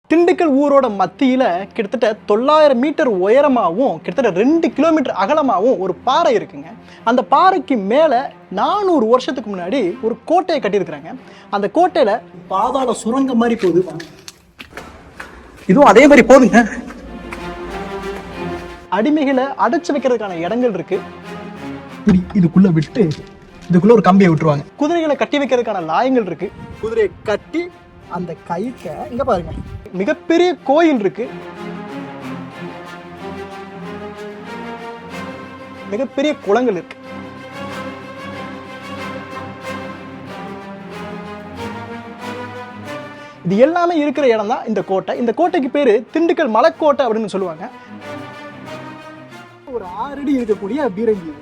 திண்டுக்கல் ஊரோட மத்தியில கிட்டத்தட்ட 900 மீட்டர் உயரமாகவும் கிட்டத்தட்ட 2 கிலோமீட்டர் அகலமாகவும் ஒரு பாறை இருக்குங்க. அந்த பாறைக்கு மேலே 400 வருஷத்துக்கு முன்னாடி ஒரு கோட்டையை கட்டியிருக்கிறாங்க. அந்த கோட்டையில பாதாள சுரங்கம் மாதிரி போகுது. இதுவும் அதே மாதிரி போகுதுங்க. அடிமைகளை அடைச்சு வைக்கிறதுக்கான இடங்கள் இருக்கு. இதுக்குள்ள விட்டு இதுக்குள்ள ஒரு கம்பியை விட்டுருவாங்க. குதிரைகளை கட்டி வைக்கிறதுக்கான லாயங்கள் இருக்கு. குதிரையை கட்டி அந்த கயிற்ற இங்க பாருங்க, மிகப்பெரிய கோயில் இருக்கு. மிகப்பெரிய குளங்கள் இருக்கு. இது எல்லாமே இருக்கிற இடம் தான் இந்த கோட்டை. இந்த கோட்டைக்கு பேரு திண்டுக்கல் மலைக்கோட்டை அப்படின்னு சொல்லுவாங்க. ஒரு 6 அடி இருக்கக்கூடிய பீரங்கி.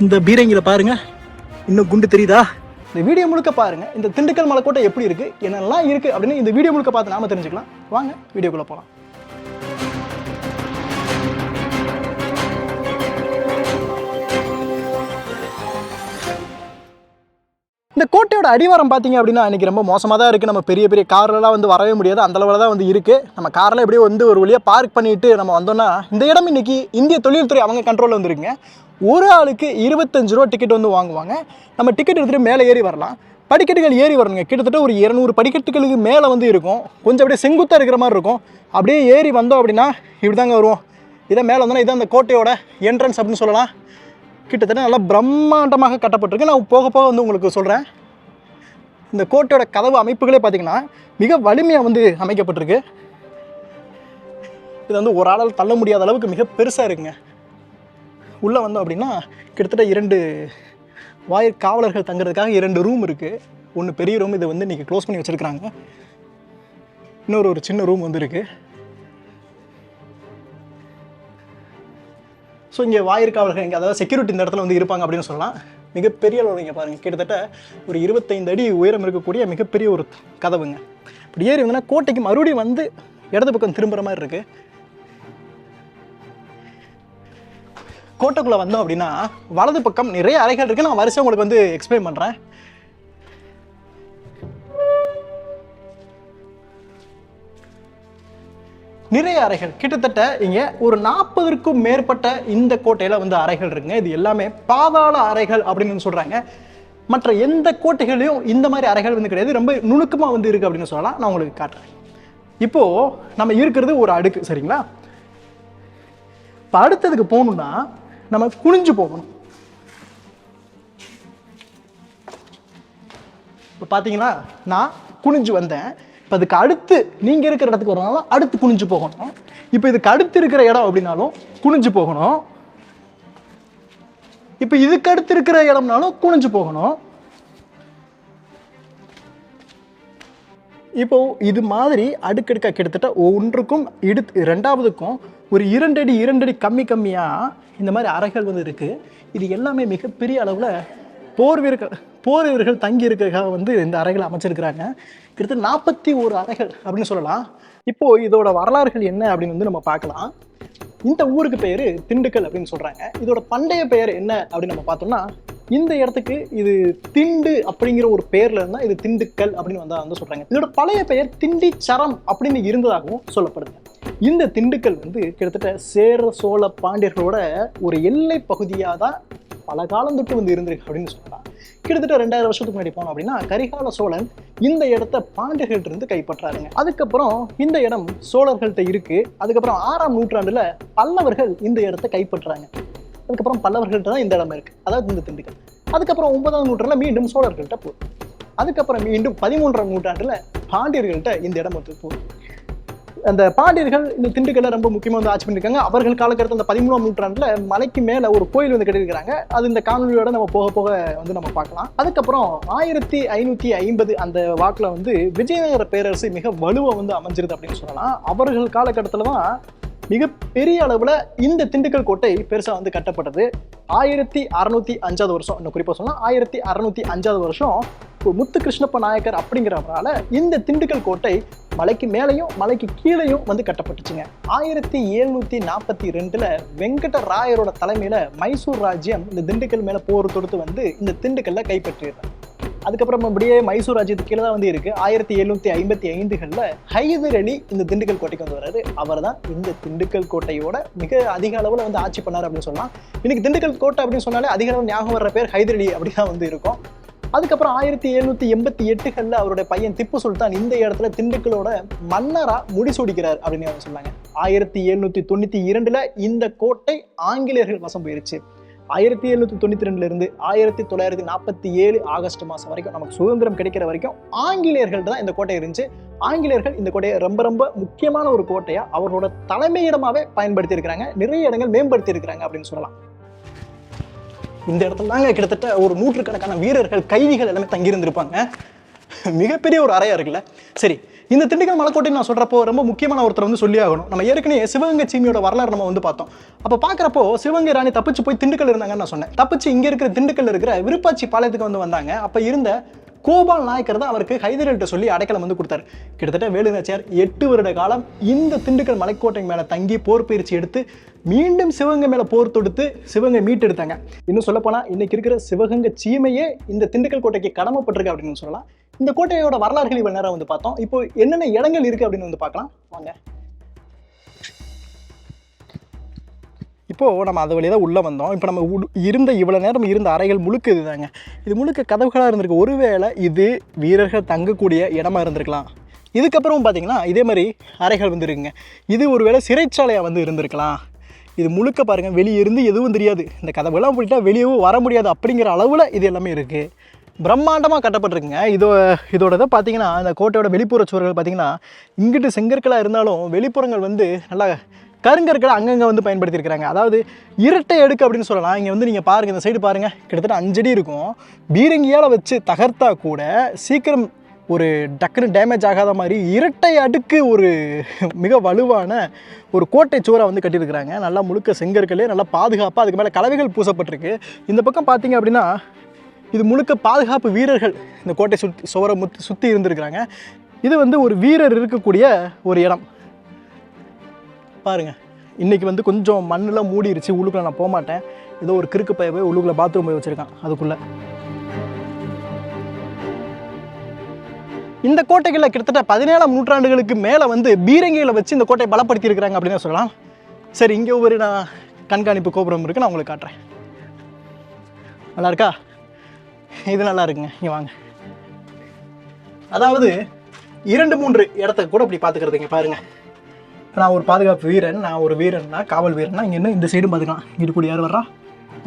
இந்த பீரங்கில பாருங்க, இன்னும் குண்டு தெரியுதா? இந்த வீடியோ முழுக்க பாருங்க, இந்த திண்டுக்கல் மலைக்கோட்டை எப்படி இருக்கு, என்னெல்லாம் இருக்கு அப்படின்னு இந்த வீடியோ முழுக்க பார்த்து நாம தெரிஞ்சுக்கலாம். வாங்க வீடியோக்குள்ள போலாம். இந்த கோட்டையோட அடிவாரம் பார்த்தீங்க அப்படின்னா இன்னைக்கு ரொம்ப மோசமாக தான் இருக்குது. நம்ம பெரிய பெரிய கார்லாம் வந்து வரவே முடியாது, அந்த அளவில் தான் வந்து இருக்குது. நம்ம காரில் எப்படியோ வந்து ஒரு வழியாக பார்க் பண்ணிட்டு நம்ம வந்தோம்னா இந்த இடம் இன்னைக்கு இந்திய தொழில்துறை அவங்க கண்ட்ரோலில் வந்துருக்குங்க. ஒரு ஆளுக்கு 25 ரூபா டிக்கெட் வந்து வாங்குவாங்க. நம்ம டிக்கெட் எடுத்துகிட்டு மேலே ஏறி வரலாம். படிக்கட்டுகள் ஏறி வரணுங்க. கிட்டத்தட்ட ஒரு 200 படிக்கட்டுகளுக்கு மேலே வந்து இருக்கும். கொஞ்சம் அப்படியே செங்குத்தாக இருக்கிற மாதிரி இருக்கும். அப்படியே ஏறி வந்தோம் அப்படின்னா இப்படி தாங்க வருவோம். இதை மேலே வந்தோன்னா இதான் அந்த கோட்டையோட என்ட்ரன்ஸ் அப்படின்னு சொல்லலாம். கிட்டத்தட்ட நல்லா பிரம்மாண்டமாக கட்டப்பட்டிருக்கு. நான் போக போக வந்து உங்களுக்கு சொல்கிறேன். இந்த கோட்டையோட கதவு அமைப்புகளே பார்த்தீங்கன்னா மிக வலிமையாக வந்து அமைக்கப்பட்டிருக்கு. இது வந்து ஒரு ஆளால் தள்ள முடியாத அளவுக்கு மிக பெருசாக இருக்குங்க. உள்ளே வந்தோம் அப்படின்னா கிட்டத்தட்ட 2 வாயிற் காவலர்கள் தங்குறதுக்காக 2 ரூம் இருக்குது. ஒன்று பெரிய ரூம், இதை வந்து இன்றைக்கி க்ளோஸ் பண்ணி வச்சுருக்கிறாங்க. இன்னொரு சின்ன ரூம் வந்து இருக்குது. ஸோ இங்கே வாயிற்காவலர்கள் இங்கே, அதாவது செக்யூரிட்டி இந்த இடத்துல வந்து இருப்பாங்க அப்படின்னு சொல்லலாம். மிகப்பெரிய அளவு இங்கே பாருங்கள், கிட்டத்தட்ட ஒரு 25 அடி உயரம் இருக்கக்கூடிய மிகப்பெரிய ஒரு கதவுங்க. இப்படி ஏறி வந்தோன்னா கோட்டைக்கு மறுபடியும் வந்து இடது பக்கம் திரும்புகிற மாதிரி இருக்குது. கோட்டைக்குள்ளே வந்தோம் அப்படின்னா வலது பக்கம் நிறைய அறைகள் இருக்குது. நான் வரிசையாக உங்களுக்கு வந்து எக்ஸ்பிளைன் பண்ணுறேன். நிறைய அறைகள், கிட்டத்தட்ட இங்கே ஒரு 40க்கும் மேற்பட்ட இந்த கோட்டையில் வந்து அறைகள் இருக்குங்க. இது எல்லாமே பாதாள அறைகள் அப்படின்னு சொல்கிறாங்க. மற்ற எந்த கோட்டைகளையும் இந்த மாதிரி அறைகள் வந்து கிடையாது. ரொம்ப நுணுக்கமாக வந்து இருக்குது அப்படின்னு சொல்லலாம். நான் உங்களுக்கு காட்டுறேன். இப்போது நம்ம இருக்கிறது ஒரு அடுக்கு, சரிங்களா? இப்போ அடுத்ததுக்கு போகணுன்னா நம்ம குனிஞ்சு போகணும். இப்போ பார்த்தீங்கன்னா நான் குனிஞ்சு வந்தேன். இப்போ அதுக்கு அடுத்து நீங்கள் இருக்கிற இடத்துக்கு வரனாலும் அடுத்து குனிஞ்சு போகணும். இப்போ இதுக்கு அடுத்து இருக்கிற இடம் அப்படின்னாலும் குனிஞ்சு போகணும். இப்போ இதுக்கு அடுத்து இருக்கிற இடம்னாலும் குனிஞ்சு போகணும். இப்போ இது மாதிரி அடுக்கடுக்கா கிட்டத்தட்ட ஒன்றுக்கும் ரெண்டாவதுக்கும் ஒரு 2 அடி கம்மியாக இந்த மாதிரி அறைகள் வந்து இருக்குது. இது எல்லாமே மிகப்பெரிய அளவில் போர் வீரர்கள் தங்கி இருக்கிறதுக்காக வந்து இந்த அறைகளை அமைச்சிருக்கிறாங்க. கிட்டத்தட்ட 41 அறைகள் அப்படின்னு சொல்லலாம். இப்போது இதோட வரலாறுகள் என்ன அப்படின்னு வந்து நம்ம பார்க்கலாம். இந்த ஊருக்கு பேர் திண்டுக்கல் அப்படின்னு சொல்கிறாங்க. இதோட பண்டைய பெயர் என்ன அப்படின்னு நம்ம பார்த்தோம்னா, இந்த இடத்துக்கு இது திண்டு அப்படிங்கிற ஒரு பேர்ல இருந்தால் இது திண்டுக்கல் அப்படின்னு வந்து சொல்கிறாங்க. இதோட பழைய பெயர் திண்டிச்சரம் அப்படின்னு இருந்ததாகவும் சொல்லப்படுது. இந்த திண்டுக்கல் வந்து கிட்டத்தட்ட சேர சோழ பாண்டியர்களோட ஒரு எல்லை பகுதியாக தான் பல காலம் தொட்டு வந்து இருந்திருக்கு அப்படின்னு சொல்லலாம். கிட்டத்தட்ட 2000 வருஷத்துக்கு முன்னாடி போனோம் அப்படின்னா கரிகால சோழன் இந்த இடத்த பாண்டியர்கள்ட்ட இருந்து கைப்பற்றாருங்க. அதுக்கப்புறம் இந்த இடம் சோழர்கள்ட்ட இருக்கு. அதுக்கப்புறம் 6ஆம் நூற்றாண்டுல பல்லவர்கள் இந்த இடத்த கைப்பற்றாங்க. அதுக்கப்புறம் பல்லவர்கள்ட்ட தான் இந்த இடம் இருக்கு, அதாவது இந்த திண்டுக்கல். அதுக்கப்புறம் 9ஆம் நூற்றாண்டுல மீண்டும் சோழர்கள்ட்ட போகுது. அதுக்கப்புறம் மீண்டும் 13ஆம் நூற்றாண்டுல பாண்டியர்கள்ட்ட இந்த இடம் வந்து போகுது. அந்த பாண்டியர்கள் இந்த திண்டுக்கல்ல ரொம்ப முக்கியமாக வந்து ஆட்சி பண்ணியிருக்காங்க. அவர்கள் காலகட்டத்தில் அந்த 13ஆம் நூற்றாண்டுல மலைக்கு மேலே ஒரு கோயில் வந்து கட்டியிருக்கிறாங்க. அது இந்த காணொலியோட நம்ம போக போக வந்து நம்ம பார்க்கலாம். அதுக்கப்புறம் 1550 அந்த வாக்கில் வந்து விஜயநகர பேரரசு மிக வலுவாக வந்து அமைஞ்சிருது அப்படின்னு சொல்லலாம். அவர்கள் காலகட்டத்தில் தான் மிகப்பெரிய அளவில் இந்த திண்டுக்கல் கோட்டை பெருசாக வந்து கட்டப்பட்டது. 1605 வருஷம், இன்னும் குறிப்பாக சொன்னால் 1605 வருஷம் முத்து கிருஷ்ணப்ப நாயக்கர் அப்படிங்கிறவரால இந்த திண்டுக்கல் கோட்டை மலைக்கு மேலையும் மலைக்கு கீழையும் வந்து கட்டப்பட்டுச்சுங்க. 1742 வெங்கடராயரோட தலைமையில மைசூர் ராஜ்யம் இந்த திண்டுக்கல் மேல போர் தொடுத்து வந்து இந்த திண்டுக்கல்ல கைப்பற்றிடுறாங்க. அதுக்கப்புறம் அப்படியே மைசூர் ராஜ்யத்துக்கு கீழே தான் வந்து இருக்கு. 1755களில் ஹைதர் அலி இந்த திண்டுக்கல் கோட்டைக்கு வந்து வர்றாரு. அவர் தான் இந்த திண்டுக்கல் கோட்டையோட மிக அதிக அளவில் வந்து ஆட்சி பண்ணார் அப்படின்னு சொல்லலாம். இன்னைக்கு திண்டுக்கல் கோட்டை அப்படின்னு சொன்னாலே அதிக அளவு ஞாபகம் வர்ற பேர் ஹைதர் அலி அப்படி தான் வந்து இருக்கும். அதுக்கப்புறம் 1788களில் அவருடைய பையன் திப்பு சுல்தான் இந்த இடத்துல திண்டுக்கலோட மன்னரா முடிசூடிக்கிறார் அப்படின்னு சொன்னாங்க. 1792ல் இந்த கோட்டை ஆங்கிலேயர்கள் வசம் போயிருச்சு. 1792 இருந்து 1947 ஆகஸ்ட் மாதம் வரைக்கும் நமக்கு சுதந்திரம் கிடைக்கிற வரைக்கும் ஆங்கிலேயர்கள் தான் இந்த கோட்டை இருந்துச்சு. ஆங்கிலேயர்கள் இந்த கோட்டையை ரொம்ப ரொம்ப முக்கியமான ஒரு கோட்டையா அவரோட தலைமையிடமாவே பயன்படுத்தி இருக்கிறாங்க. நிறைய இடங்கள் மேம்படுத்தி இருக்கிறாங்க அப்படின்னு சொல்லலாம். இந்த இடத்துல தாங்க கிட்டத்தட்ட ஒரு நூற்றுக்கணக்கான வீரர்கள், கைதிகள் எல்லாமே தங்கியிருந்திருப்பாங்க. மிகப்பெரிய ஒரு அறையா இருக்குல்ல. சரி, இந்த திண்டுக்கல் மலைக்கோட்டை நான் சொல்றப்போ ரொம்ப முக்கியமான ஒருத்தர் வந்து சொல்லி ஆகணும். நம்ம ஏற்கனவே சிவகங்கை சீமையோட வரலாறு நம்ம வந்து பார்த்தோம். அப்போ பார்க்குறப்போ சிவகங்கை ராணி தப்பிச்சு போய் திண்டுக்கல் இருந்தாங்கன்னு நான் சொன்னேன். தப்பிச்சு இங்கே இருக்கிற திண்டுக்கல் இருக்கிற விருப்பாச்சி பாளையத்துக்கு வந்து வந்தாங்க. அப்போ இருந்த கோபால் நாயக்கர் தான் அவருக்கு ஹைதர் அலிட்ட சொல்லி அடைக்கலம் வந்து கொடுத்தாரு. கிட்டத்தட்ட வேலு நாச்சியார் 8 வருட காலம் இந்த திண்டுக்கல் மலைக்கோட்டை மேலே தங்கி போர் பயிற்சி எடுத்து மீண்டும் சிவகங்கை மேலே போர் தொடுத்து சிவகங்கை மீட்டெடுத்தாங்க. இன்னும் சொல்லப்போனால் இன்னைக்கு இருக்கிற சிவகங்கை சீமையே இந்த திண்டுக்கல் கோட்டைக்கு கடமைப்பட்டிருக்கு அப்படின்னு சொல்லலாம். இந்த கோட்டையோட வரலாறுகள் இவ்வளவு நேரம் வந்து பார்த்தோம். இப்போ என்னென்ன இடங்கள் இருக்கு அப்படின்னு வந்து பார்க்கலாம் வாங்க. இப்போ நம்ம அது வழியாக தான் உள்ளே வந்தோம். இப்போ நம்ம இருந்த இவ்வளோ நேரம் இருந்த அறைகள் முழுக்க இதுதாங்க. இது முழுக்க கதவுகளாக இருந்திருக்கு. ஒருவேளை இது வீரர்கள் தங்கக்கூடிய இடமா இருந்திருக்கலாம். இதுக்கப்புறம் பார்த்தீங்கன்னா இதே மாதிரி அறைகள் வந்து இருக்குங்க. இது ஒருவேளை சிறைச்சாலையாக வந்து இருந்திருக்கலாம். இது முழுக்க பாருங்கள், வெளியே இருந்து எதுவும் தெரியாது. இந்த கதவுகள்லாம் போயிட்டா வெளியவும் வர முடியாது அப்படிங்கிற அளவில் இது எல்லாமே இருக்குது. பிரம்மாண்டமாக கட்டப்பட்டிருக்குங்க. இதோட இதை பார்த்தீங்கன்னா இந்த கோட்டையோட வெளிப்புற சுவர்கள் பார்த்தீங்கன்னா இங்கிட்டு செங்கற்களாக இருந்தாலும் வெளிப்புறங்கள் வந்து நல்லா கருங்கற்களை அங்கங்கே வந்து பயன்படுத்தியிருக்கிறாங்க. அதாவது இரட்டை அடுக்கு அப்படின்னு சொல்லலாம். இங்கே வந்து நீங்கள் பாருங்கள், இந்த சைடு பாருங்கள், கிட்டத்தட்ட 5 அடி இருக்கும். பீரங்கியால் வச்சு தகர்த்தா கூட சீக்கிரம் ஒரு டக்குன்னு டேமேஜ் ஆகாத மாதிரி இரட்டை அடுக்கு ஒரு மிக வலுவான ஒரு கோட்டை சுவரை வந்து கட்டியிருக்கிறாங்க. நல்லா முழுக்க செங்கற்களே நல்லா பாதுகாப்பாக, அதுக்கு மேலே கலவைகள் பூசப்பட்டிருக்கு. இந்த பக்கம் பார்த்தீங்க அப்படின்னா இது முழுக்க பாதுகாப்பு வீரர்கள் இந்த கோட்டை சுவரை சுற்றி இருந்திருக்கிறாங்க. இது வந்து ஒரு வீரர் இருக்கக்கூடிய ஒரு இடம் பாருங்க. இன்றைக்கி வந்து கொஞ்சம் மண்ணெலாம் மூடிருச்சு. உள்ளுக்குள்ள நான் போக மாட்டேன். ஏதோ ஒரு கிறுக்கு பைய போய் உள்ளுக்குள்ள பாத்ரூம் போய் வச்சுருக்கான். அதுக்குள்ளே இந்த கோட்டைகளில் கிட்டத்தட்ட 17ஆம் நூற்றாண்டுகளுக்கு மேலே வந்து பீரங்கிகளை வச்சு இந்த கோட்டையை பலப்படுத்தி இருக்கிறாங்க அப்படின்னு சொல்லலாம். சரி, இங்கே ஒரு நான் கண்காணிப்பு கோபுரம் இருக்குது, நான் உங்களுக்கு காட்டுறேன். நல்லா இருக்கா? இது நல்லா இருக்குங்க. இங்கே வாங்க. அதாவது 2-3 இடத்துக்கு கூட இப்படி பார்த்துக்கிறதுங்க. பாருங்கள், நான் ஒரு பாதுகாப்பு வீரன், நான் ஒரு வீரன்னா காவல் வீரன்னா இங்கே இன்னும் இந்த சைடும் பார்த்துக்கலாம். இங்கிட்டு கூட யார் வர்றா?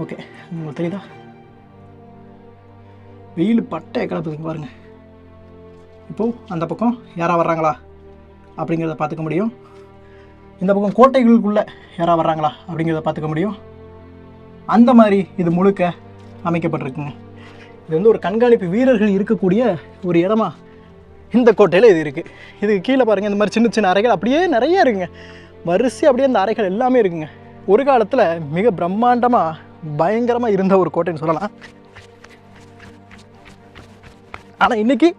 ஓகே, உங்களுக்கு தெரியுதா? வெயில் பட்டை கிளப்புதுங்க பாருங்கள். இப்போது அந்த பக்கம் யாராக வர்றாங்களா அப்படிங்கிறத பார்த்துக்க முடியும். இந்த பக்கம் கோட்டைகளுக்குள்ளே யாராக வர்றாங்களா அப்படிங்கிறத பார்த்துக்க முடியும். அந்த மாதிரி இது முழுக்க அமைக்கப்பட்டிருக்குங்க. இது வந்து ஒரு கண்காணிப்பு வீரர்கள் இருக்கக்கூடிய ஒரு இடமா இந்த கோட்டையில் இது இருக்குது. இதுக்கு கீழே பாருங்கள், இந்த மாதிரி சின்ன சின்ன அறைகள் அப்படியே நிறைய இருக்குங்க. வரிசை அப்படியே அந்த அறைகள் எல்லாமே இருக்குங்க. ஒரு காலத்தில் மிக பிரம்மாண்டமாக பயங்கரமாக இருந்த ஒரு கோட்டைன்னு சொல்லலாம். ஆனால் இன்றைக்கி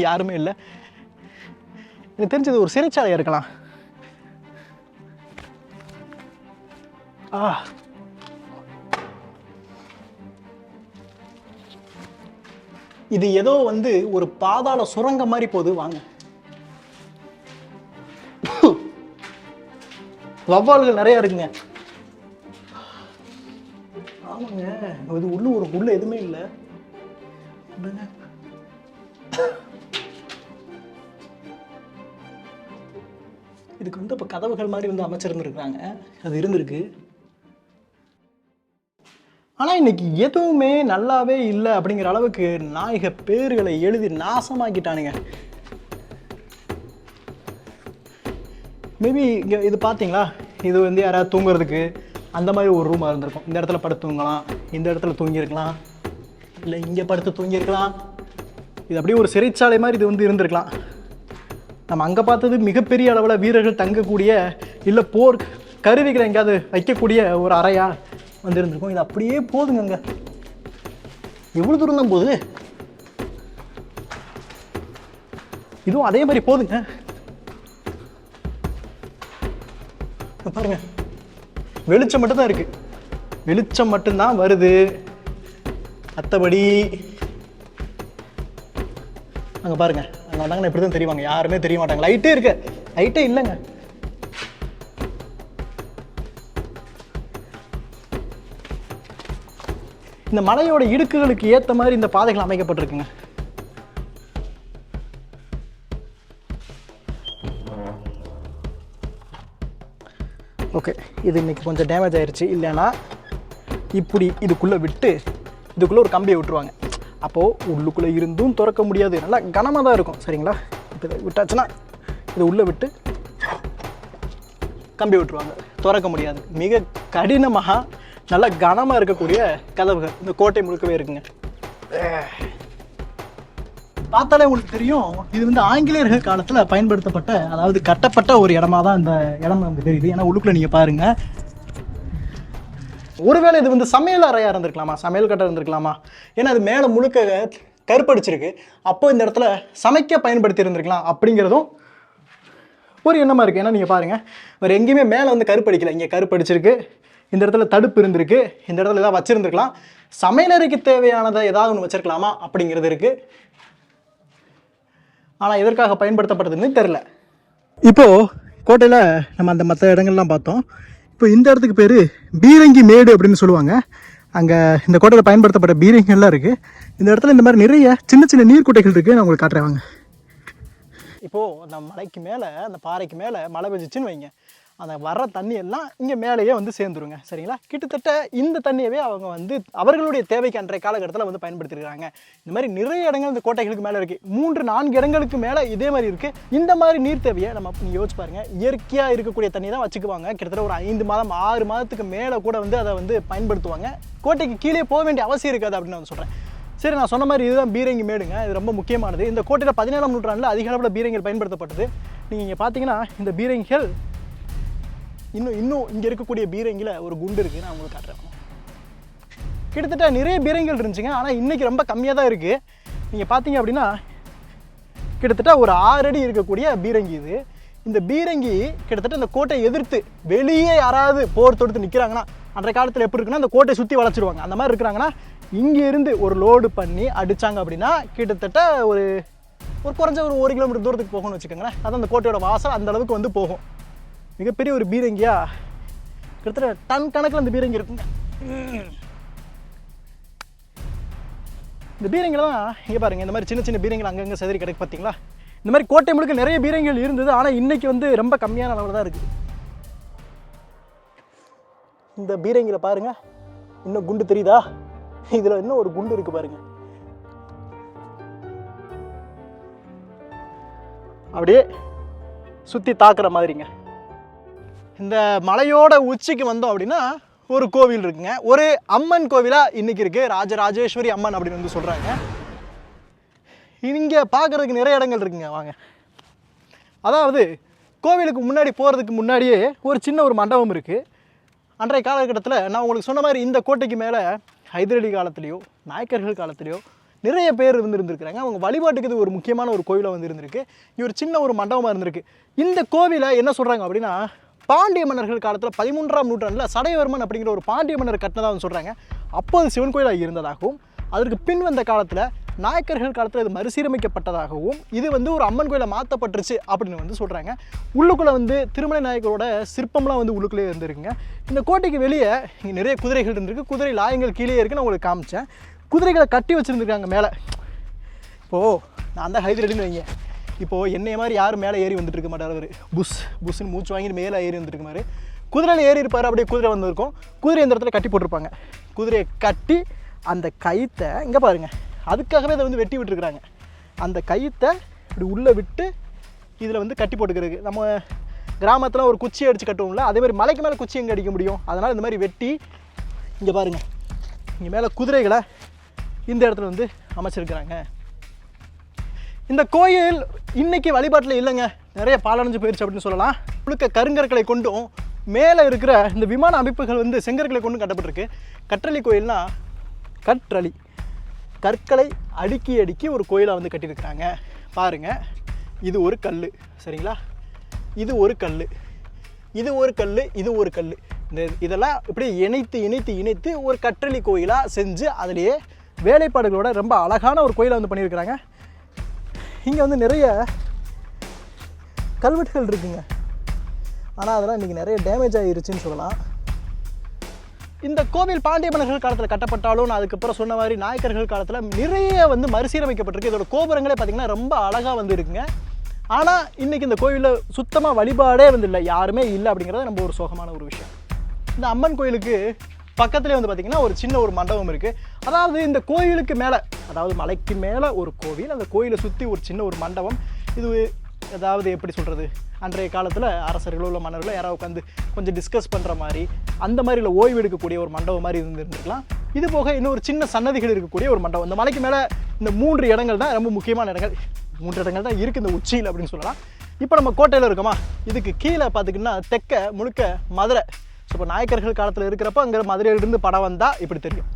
யாருமே இல்லை. எனக்கு தெரிஞ்சது ஒரு சிறைச்சாலையாக இருக்கலாம். இது ஏதோ வந்து ஒரு பாதாள சுரங்க மாதிரி போகுது. வாங்க. வவ்வால்கள் நிறைய இருக்குங்க. ஆமாங்க, இது உள்ள எதுவுமே இல்லை. இதுக்கு வந்து இப்போ கதவுகள் மாதிரி வந்து அமைச்சிருந்துருக்குறாங்க. அது இருந்திருக்கு. ஆனால் இன்னைக்கு எதுவுமே நல்லாவே இல்லை அப்படிங்கிற அளவுக்கு நாயக பேர்களை எழுதி நாசமாக்கிட்டானுங்க. மேபி இங்கே இது பார்த்தீங்களா, இது வந்து யாராவது தூங்குறதுக்கு அந்த மாதிரி ஒரு ரூமாக இருந்திருக்கும். இந்த இடத்துல படுத்து தூங்கலாம், இந்த இடத்துல தூங்கியிருக்கலாம், இல்லை இங்கே படுத்து தூங்கியிருக்கலாம். இது அப்படியே ஒரு சிறைச்சாலை மாதிரி இது வந்து இருந்திருக்கலாம். நம்ம அங்கே பார்த்தது மிகப்பெரிய அளவில் வீரர்கள் தங்கக்கூடிய இல்லை போர் கருவிகளை எங்கேயாவது வைக்கக்கூடிய ஒரு அறையா வந்துருந்துருக்கும். இது அப்படியே போதுங்க. அங்கே எவ்வளோ தூரம் தான் போகுது. இதுவும் அதே மாதிரி போதுங்க. பாருங்க, வெளிச்சம் மட்டும்தான் இருக்கு. வெளிச்சம் மட்டும்தான் வருது. மற்றபடி அங்கே பாருங்கள், அங்கே வந்தாங்கன்னா இப்படி தான் தெரியுவாங்க, யாருமே தெரிய மாட்டாங்க. லைட்டே இருக்கு, லைட்டே இல்லைங்க. இந்த மலையோட இடுக்குகளுக்கு ஏற்ற மாதிரி இந்த பாதைகள் அமைக்கப்பட்டிருக்குங்க. ஓகே, இது இன்னைக்கு கொஞ்சம் டேமேஜ் ஆயிடுச்சு. இல்லைன்னா இப்படி இதுக்குள்ளே விட்டு இதுக்குள்ளே ஒரு கம்பியை விட்டுருவாங்க. அப்போது உள்ளுக்குள்ளே இருந்தும் திறக்க முடியாது, நல்லா கனமாக தான் இருக்கும். சரிங்களா? இப்போ இதை விட்டாச்சுன்னா இதை உள்ளே விட்டு கம்பி விட்டுருவாங்க, திறக்க முடியாது. மிக கடினமாக நல்லா கனமாக இருக்கக்கூடிய கதவுகள் இந்த கோட்டை முழுக்கவே இருக்குங்க. பார்த்தாலே உங்களுக்கு தெரியும், இது வந்து ஆங்கிலேயர்கள் காலத்தில் பயன்படுத்தப்பட்ட, அதாவது கட்டப்பட்ட ஒரு இடமா தான் இந்த இடம் நமக்கு தெரியுது. ஏன்னா உள்ளுக்குள்ளே நீங்கள் பாருங்கள், ஒருவேளை இது வந்து சமையல் அறையாக இருந்திருக்கலாமா, சமையல் கட்டை இருந்திருக்கலாமா? ஏன்னா அது மேலே முழுக்க கருப்படிச்சிருக்கு. அப்போ இந்த இடத்துல சமைக்க பயன்படுத்தி இருந்திருக்கலாம் அப்படிங்கிறதும் ஒரு எண்ணமாக இருக்குது. ஏன்னா நீங்கள் பாருங்கள், வேறு எங்கேயுமே மேலே வந்து கருப்படிக்கலை, இங்கே கருப்படிச்சிருக்கு. இந்த இடத்துல தடுப்பு இருந்திருக்கு, இந்த இடத்துல ஏதாவது வச்சுருந்துருக்கலாம். சமையலறைக்கு தேவையானதை ஏதாவது ஒன்று வச்சுருக்கலாமா அப்படிங்கிறது இருக்குது. ஆனால் எதற்காக பயன்படுத்தப்படுதுன்னு தெரில. இப்போது கோட்டையில் நம்ம அந்த மற்ற இடங்கள்லாம் பார்த்தோம். இப்போ இந்த இடத்துக்கு பேர் பீரங்கி மேடு அப்படின்னு சொல்லுவாங்க. அங்கே இந்த கோட்டையில் பயன்படுத்தப்பட்ட பீரங்கிகள்லாம் இருக்குது. இந்த இடத்துல இந்த மாதிரி நிறைய சின்ன சின்ன நீர்க்குட்டைகள் இருக்குது. நான் உங்களுக்கு காட்டுறேன் வாங்க. இப்போது அந்த மலைக்கு மேலே, அந்த பாறைக்கு மேலே மழை பெஞ்சிச்சின்னு வைங்க, அந்த வர்ற தண்ணி எல்லாம் இங்கே மேலேயே வந்து சேர்ந்துருங்க. சரிங்களா? கிட்டத்தட்ட இந்த தண்ணியவே அவங்க வந்து அவர்களுடைய தேவைக்கு அன்றைய காலகட்டத்தில் வந்து பயன்படுத்திருக்காங்க. இந்த மாதிரி நிறைய இடங்கள் இந்த கோட்டைகளுக்கு மேலே இருக்குது. 3-4 இடங்களுக்கு மேலே இதே மாதிரி இருக்குது. இந்த மாதிரி நீர் தேவையை நம்ம யோசிச்சு பாருங்கள். இயற்கையாக இருக்கக்கூடிய தண்ணி தான் வச்சுக்குவாங்க. கிட்டத்தட்ட ஒரு 5 மாதம் 6 மாதத்துக்கு மேலே கூட வந்து அதை வந்து பயன்படுத்துவாங்க. கோட்டைக்கு கீழே போக வேண்டிய அவசியம் இருக்காது அப்படின்னு நான் சொல்கிறேன். சரி, நான் சொன்ன மாதிரி இதுதான் பீரங்கி மேடுங்க. இது ரொம்ப முக்கியமானது. இந்த கோட்டையில் 17ஆம் நூற்றாண்டில் அதிக அளவில் பீரங்கிகள் பயன்படுத்தப்பட்டது. நீங்கள் இங்கே பார்த்தீங்கன்னா இந்த பீரங்கிகள் இன்னும் இங்கே இருக்கக்கூடிய பீரங்கியில் ஒரு குண்டு இருக்குது. நான் உங்களுக்கு காட்டுறேன். கிட்டத்தட்ட நிறைய பீரங்கிகள் இருந்துச்சுங்க. ஆனால் இன்றைக்கி ரொம்ப கம்மியாக தான் இருக்குது. நீங்கள் பார்த்தீங்க அப்படின்னா கிட்டத்தட்ட ஒரு 6 அடி இருக்கக்கூடிய பீரங்கி இது. இந்த பீரங்கி கிட்டத்தட்ட இந்த கோட்டையை எதிர்த்து வெளியே யாராவது போர் தொடுத்து நிற்கிறாங்கன்னா, அன்றைய காலத்தில் எப்படி இருக்குன்னா அந்த கோட்டையை சுற்றி வளைச்சிருவாங்க. அந்த மாதிரி இருக்கிறாங்கன்னா இங்கே இருந்து ஒரு லோடு பண்ணி அடித்தாங்க அப்படின்னா கிட்டத்தட்ட ஒரு குறைஞ்ச ஒரு 1 கிலோமீட்டர் தூரத்துக்கு போகணும்னு வச்சுக்கோங்களேன். அதான் அந்த கோட்டையோட வாசல் அந்த அளவுக்கு வந்து போகும். மிகப்பெரிய ஒரு பீரங்கியா, கிட்டத்தட்ட டன் கணக்கில் அந்த பீரங்கி இருக்குங்க. இந்த பீரங்கில தான் இங்கே பாருங்கள், இந்த மாதிரி சின்ன சின்ன பீரங்கிகள் அங்கங்கே செதறி கிடக்கு பார்த்தீங்களா? இந்த மாதிரி கோட்டை முழுக்க நிறைய பீரங்கிகள் இருந்தது. ஆனால் இன்றைக்கி வந்து ரொம்ப கம்மியான அளவில் தான் இருக்குது. இந்த பீரங்கியில் பாருங்கள், இன்னும் குண்டு தெரியுதா? இதில் இன்னும் ஒரு குண்டு இருக்குது பாருங்கள். அப்படியே சுற்றி தாக்குற மாதிரிங்க. இந்த மலையோட உச்சிக்கு வந்தோம் அப்படின்னா ஒரு கோவில் இருக்குங்க. ஒரு அம்மன் கோவிலாக இன்றைக்கி இருக்குது. ராஜராஜேஸ்வரி அம்மன் அப்படின்னு வந்து சொல்கிறாங்க. இங்கே பார்க்குறதுக்கு நிறைய இடங்கள் இருக்குங்க. வாங்க. அதாவது கோவிலுக்கு முன்னாடி போகிறதுக்கு முன்னாடியே ஒரு சின்ன ஒரு மண்டபம் இருக்குது. அன்றைய காலகட்டத்தில் நான் உங்களுக்கு சொன்ன மாதிரி இந்த கோட்டைக்கு மேலே ஹைதர் அலி காலத்துலேயோ நாயக்கர்கள் காலத்துலேயோ நிறைய பேர் இருந்திருக்கிறாங்க. அவங்க வழிபாட்டுக்கு இது ஒரு முக்கியமான ஒரு கோவிலாக வந்து இருந்திருக்கு. இது ஒரு சின்ன ஒரு மண்டபமாக இருந்திருக்கு. இந்த கோவிலை என்ன சொல்கிறாங்க அப்படின்னா, பாண்டிய மன்னர்கள் காலத்தில் 13ஆம் நூற்றாண்டில் சடையவர்மன் அப்படிங்கிற ஒரு பாண்டிய மன்னர் கட்டினதாக வந்து சொல்கிறாங்க. அப்போது சிவன் கோயிலாக இருந்ததாகவும், அதற்கு பின் வந்த காலத்தில் நாயக்கர்கள் காலத்தில் இது மறுசீரமைக்கப்பட்டதாகவும், இது வந்து ஒரு அம்மன் கோயிலை மாற்றப்பட்டுருச்சு அப்படின்னு வந்து சொல்கிறாங்க. உள்ளுக்குள்ளே வந்து திருமலை நாயக்கரோட சிற்பம்லாம் வந்து உள்ளுக்குள்ளே இருந்திருக்குங்க. இந்த கோட்டைக்கு வெளியே இங்கே நிறைய குதிரைகள் இருந்திருக்கு. குதிரை லாயங்கள் கீழே இருக்குன்னு உங்களுக்கு காமிச்சேன். குதிரைகளை கட்டி வச்சுருந்துருக்காங்க மேலே. இப்போது நான் தான் ஹைதர் அலின்னு வைங்க. இப்போது என்னைய மாதிரி யாரும் மேலே ஏறி வந்துட்டு இருக்க மாட்டார். அவர் புஷ்ன்னு மூச்சு வாங்கிட்டு மேலே ஏறி வந்துட்டு மாதிரி குதிரையில் ஏறி இருப்பார். அப்படியே குதிரை வந்திருக்கும். குதிரை இந்த இடத்துல கட்டி போட்டிருப்பாங்க. குதிரையை கட்டி அந்த கயித்தை இங்கே பாருங்கள், அதுக்காகவே அதை வந்து வெட்டி விட்டுருக்குறாங்க. அந்த கயித்தை இப்படி உள்ளே விட்டு இதில் வந்து கட்டி போட்டுக்கிறது. நம்ம கிராமத்தில் ஒரு குச்சி அடித்து கட்டுவோம்ல, அதே மாதிரி மலைக்கு மேலே குச்சி எங்கே அடிக்க முடியும்? அதனால் இந்த மாதிரி வெட்டி இங்கே பாருங்கள், இங்கே மேலே குதிரைகளை இந்த இடத்துல வந்து அமைச்சிருக்கிறாங்க. இந்த கோயில் இன்றைக்கி வழிபாட்டில் இல்லைங்க, நிறைய பாலடைஞ்சு போயிடுச்சு அப்படின்னு சொல்லலாம். முழுக்க கருங்கற்களை கொண்டும் மேலே இருக்கிற இந்த விமான அமைப்புகள் வந்து செங்கற்களை கொண்டும் கட்டப்பட்டிருக்கு. கற்றளி கோயில்னால் கற்களை அடுக்கி அடுக்கி ஒரு கோயிலை வந்து கட்டியிருக்கிறாங்க. பாருங்கள், இது ஒரு கல், சரிங்களா? இது ஒரு கல், இது ஒரு கல், இது ஒரு கல். இதெல்லாம் இப்படி இணைத்து ஒரு கற்றளி கோயிலாக செஞ்சு அதிலேயே வேலைப்பாடுகளோட ரொம்ப அழகான ஒரு கோயிலை வந்து பண்ணியிருக்கிறாங்க. இங்கே வந்து நிறைய கல்வெட்டுகள் இருக்குங்க. ஆனால் அதெல்லாம் இன்றைக்கி நிறைய டேமேஜ் ஆகிருச்சுன்னு சொல்லலாம். இந்த கோவில் பாண்டிய மன்னர்கள் காலத்தில் கட்டப்பட்டாலும் நான் அதுக்கப்புறம் சொன்ன மாதிரி நாயக்கர்கள் காலத்தில் நிறைய வந்து மறுசீரமைக்கப்பட்டிருக்கு. இதோட கோபுரங்களே பார்த்திங்கன்னா ரொம்ப அழகாக வந்து இருக்குங்க. ஆனால் இன்றைக்கி இந்த கோவிலில் சுத்தமாக வழிபாடே வந்து இல்லை, யாருமே இல்லை அப்படிங்கிறது நம்ம ஒரு சோகமான ஒரு விஷயம். இந்த அம்மன் கோயிலுக்கு பக்கத்துலேயே வந்து பார்த்திங்கன்னா ஒரு சின்ன ஒரு மண்டபம் இருக்குது. அதாவது இந்த கோயிலுக்கு மேலே, அதாவது மலைக்கு மேலே ஒரு கோவில், அந்த கோயிலை சுற்றி ஒரு சின்ன ஒரு மண்டபம். இது அதாவது எப்படி சொல்கிறது, அன்றைய காலத்தில் அரசர்களோ இல்லை மன்னர்களோ யாராவது உட்காந்து கொஞ்சம் டிஸ்கஸ் பண்ணுற மாதிரி அந்த மாதிரி இல்லை ஓய்வு எடுக்கக்கூடிய ஒரு மண்டபம் மாதிரி இருந்துருக்கலாம். இது போக இன்னும் ஒரு சின்ன சன்னதிகள் இருக்கக்கூடிய ஒரு மண்டபம். இந்த மலைக்கு மேலே இந்த 3 இடங்கள் தான் ரொம்ப முக்கியமான இடங்கள். 3 இடங்கள் தான் இருக்குது இந்த உச்சியில் அப்படின்னு சொல்லலாம். இப்போ நம்ம கோட்டையில் இருக்கோமா, இதுக்கு கீழே பார்த்திங்கன்னா தெற்க முழுக்க மதுரை. ஸோ இப்போ நாயக்கர்கள் காலத்தில் இருக்கிறப்ப அங்கே மதுரையிலிருந்து படம் வந்தால் இப்படி தெரியும்.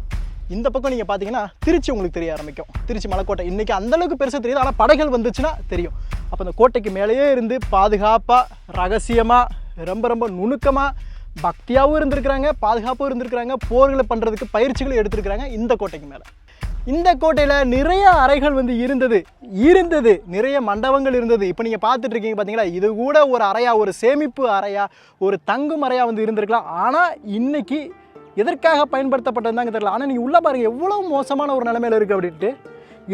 இந்த பக்கம் நீங்கள் பார்த்தீங்கன்னா திருச்சி உங்களுக்கு தெரிய ஆரம்பிக்கும். திருச்சி மலைக்கோட்டை இன்றைக்கி அந்தளவுக்கு பெருசாக தெரியுது, ஆனால் படைகள் வந்துச்சுன்னா தெரியும். அப்போ அந்த கோட்டைக்கு மேலேயே இருந்து பாதுகாப்பாக, ரகசியமாக, ரொம்ப ரொம்ப நுணுக்கமாக, பக்தியாகவும் இருந்திருக்கிறாங்க, பாதுகாப்பாகவும் இருந்திருக்கிறாங்க, போர்களை பண்ணுறதுக்கு பயிற்சிகளும் எடுத்திருக்கிறாங்க இந்த கோட்டைக்கு மேலே. இந்த கோட்டையில் நிறைய அறைகள் வந்து இருந்தது, நிறைய மண்டபங்கள் இருந்தது. இப்போ நீங்கள் பார்த்துட்டு இருக்கீங்க பார்த்தீங்களா, இது கூட ஒரு அறையாக, ஒரு சேமிப்பு அறையாக, ஒரு தங்கும் அறையாக வந்து இருந்திருக்கலாம். ஆனால் இன்றைக்கி எதற்காக பயன்படுத்தப்பட்டதுதாங்க தெரியல. ஆனால் நீங்கள் உள்ளே பாருங்கள் எவ்வளோ மோசமான ஒரு நிலைமையில் இருக்குது அப்படின்ட்டு.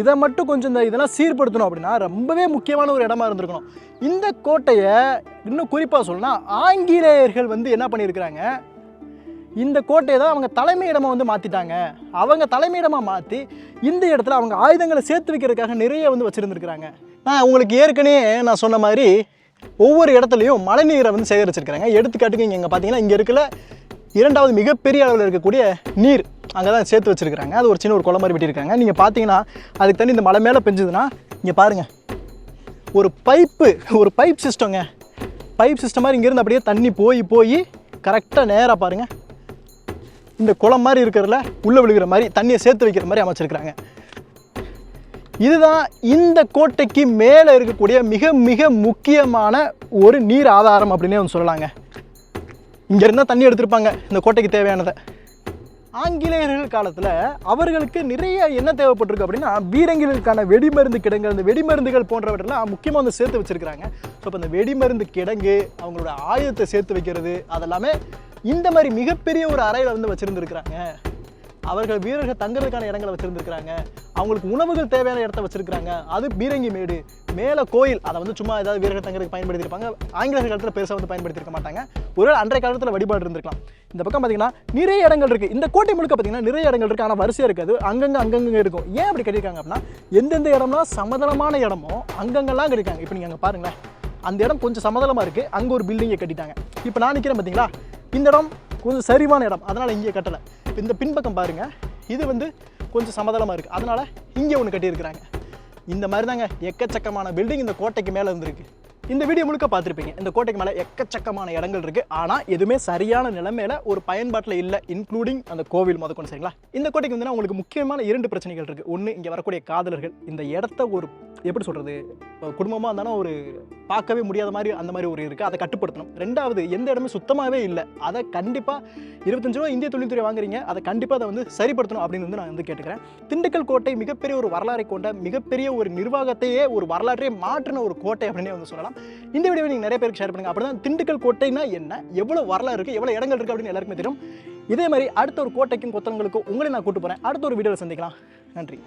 இதை மட்டும் கொஞ்சம் இதெல்லாம் சீர்படுத்தணும் அப்படின்னா ரொம்பவே முக்கியமான ஒரு இடமா இருந்திருக்கணும். இந்த கோட்டையை இன்னும் குறிப்பாக சொல்லணும்னா ஆங்கிலேயர்கள் வந்து என்ன பண்ணியிருக்கிறாங்க, இந்த கோட்டையை தான் அவங்க தலைமையிடமாக வந்து மாற்றிட்டாங்க. அவங்க தலைமையிடமாக மாற்றி இந்த இடத்துல அவங்க ஆயுதங்களை சேர்த்து வைக்கிறதுக்காக நிறைய வந்து வச்சுருந்துருக்குறாங்க. நான் உங்களுக்கு ஏற்கனவே நான் சொன்ன மாதிரி ஒவ்வொரு இடத்துலையும் மழைநீரை வந்து சேகரிச்சிருக்கிறாங்க. எடுத்துக்காட்டுக்கு இங்கே பார்த்தீங்கன்னா இங்கே இருக்கிற 2வது மிகப்பெரிய அளவில் இருக்கக்கூடிய நீர் அங்கே தான் சேர்த்து வச்சுருக்கிறாங்க. அது ஒரு சின்ன ஒரு குளம் மாதிரி வெட்டியிருக்காங்க. நீங்கள் பார்த்தீங்கன்னா அதுக்கு தண்ணி இந்த மலை மேலே பெஞ்சுதுன்னா இங்கே பாருங்கள் ஒரு பைப் சிஸ்டங்க. பைப் சிஸ்டம் மாதிரி இங்கேருந்து அப்படியே தண்ணி போய் கரெக்டாக நேராக பாருங்கள் இந்த குளம் மாதிரி இருக்கிறதுல உள்ளே விழுகிற மாதிரி தண்ணியை சேர்த்து வைக்கிற மாதிரி அமைச்சிருக்கிறாங்க. இதுதான் இந்த கோட்டைக்கு மேலே இருக்கக்கூடிய மிக மிக முக்கியமான ஒரு நீர் ஆதாரம் அப்படின்னே வந்து சொல்லலாங்க. இங்கே இருந்தால் தண்ணி எடுத்திருப்பாங்க இந்த கோட்டைக்கு தேவையானதை. ஆங்கிலேயர்கள் காலத்தில் அவர்களுக்கு நிறைய என்ன தேவைப்பட்டிருக்கு அப்படின்னா பீரங்கிகளுக்கான வெடிமருந்து கிடங்கு, அந்த வெடிமருந்துகள் போன்றவற்றெல்லாம் முக்கியமாக வந்து சேர்த்து வச்சுருக்கிறாங்க. ஸோ இப்போ இந்த வெடிமருந்து கிடங்கு, அவங்களோட ஆயுதத்தை சேர்த்து வைக்கிறது, அதெல்லாமே இந்த மாதிரி மிகப்பெரிய ஒரு அறையில் வந்து வச்சுருந்துருக்குறாங்க. அவர்கள் வீரர்கள் தங்குறதுக்கான இடங்களை வச்சுருந்துருக்குறாங்க. அவங்களுக்கு உணவுகள் தேவையான இடத்த வச்சுருக்கிறாங்க. அது பீரங்கி மேடு மேலே கோயில், அதை வந்து சும்மா ஏதாவது வீரர்கள் தங்குறதுக்கு பயன்படுத்தியிருப்பாங்க. ஆங்கிலேயர் காலத்தில் பெருசாக வந்து பயன்படுத்தியிருக்க மாட்டாங்க. ஒருவேளை அன்றைய காலத்தில் வழிபாடு இருந்திருக்கலாம். இந்த பக்கம் பார்த்தீங்கன்னா நிறைய இடங்கள் இருக்குது. இந்த கோட்டை முழுக்க பார்த்தீங்கன்னா நிறைய இடங்கள் இருக்குது, ஆனால் வரிசையாக இருக்காது. அங்கங்கே இருக்கும். ஏன் அப்படி கட்டியிருக்காங்க அப்படின்னா எந்தெந்த இடம்லாம் சமதளமான இடமோ அங்கங்கெல்லாம் கட்டிருக்காங்க. இப்போ நீங்கள் அங்கே பாருங்களேன், அந்த இடம் கொஞ்சம் சமதளமாக இருக்குது, அங்கே ஒரு பில்டிங்கை கட்டிட்டாங்க. இப்போ நான் நிற்கிறேன் பார்த்தீங்களா, இந்த இடம் கொஞ்சம் சரிவான இடம், அதனால் இங்கே கட்டலை. இந்த பின்பக்கம் பாருங்கள், இது வந்து கொஞ்சம் சமதளமாக இருக்குது, அதனால் இங்கே ஒன்று கட்டியிருக்கிறாங்க. இந்த மாதிரி தாங்க எக்கச்சக்கமான பில்டிங் இந்த கோட்டைக்கு மேலே இருந்திருக்கு. இந்த வீடியோ முழுக்க பார்த்துருப்பீங்க. இந்த கோட்டைக்கு மேலே எக்கச்சக்கமான இடங்கள் இருக்குது, ஆனால் எதுவுமே சரியான நிலைமையில் ஒரு பயன்பாட்டில் இல்லை, இன்க்ளூடிங் அந்த கோவில் முதற்கொண்டு. சரிங்களா, இந்த கோட்டைக்கு வந்து உங்களுக்கு முக்கியமான 2 பிரச்சனைகள் இருக்குது. ஒன்று, இங்கே வரக்கூடிய காதலர்கள் இந்த இடத்த ஒரு எப்படி சொல்கிறது, குடும்பமாக இருந்தாலும் ஒரு பார்க்கவே முடியாத மாதிரி அந்த மாதிரி ஒரு இருக்குது, அதை கட்டுப்படுத்தணும். 2வது, எந்த இடமே சுத்தமாகவே இல்லை, அதை கண்டிப்பாக 25 ரூபா இந்திய தொழில்துறை வாங்குறீங்க, அதை கண்டிப்பாக அதை வந்து சரிப்படுத்தணும் அப்படின்னு வந்து நான் வந்து கேட்டுக்கிறேன். திண்டுக்கல் கோட்டை மிகப்பெரிய ஒரு வரலாறை கொண்ட, மிகப்பெரிய ஒரு நிர்வாகத்தையே, ஒரு வரலாற்றையே மாற்றின ஒரு கோட்டை அப்படின்னே வந்து சொல்லலாம். இந்த வீடியோ நீங்கள் நிறைய பேருக்கு ஷேர் பண்ணுங்கள். அப்படி தான் திண்டுக்கல் கோட்டைனா என்ன, எவ்வளோ வரலாறு இருக்குது, எவ்வளோ இடங்கள் இருக்குது அப்படின்னு எல்லாருக்குமே தெரியும். இதே மாதிரி அடுத்த ஒரு கோட்டைக்கும் கொத்தளங்களுக்கும் உங்களை நான் கூட்டு போகிறேன். அடுத்த ஒரு வீடியோவில் சந்திக்கலாம். நன்றி.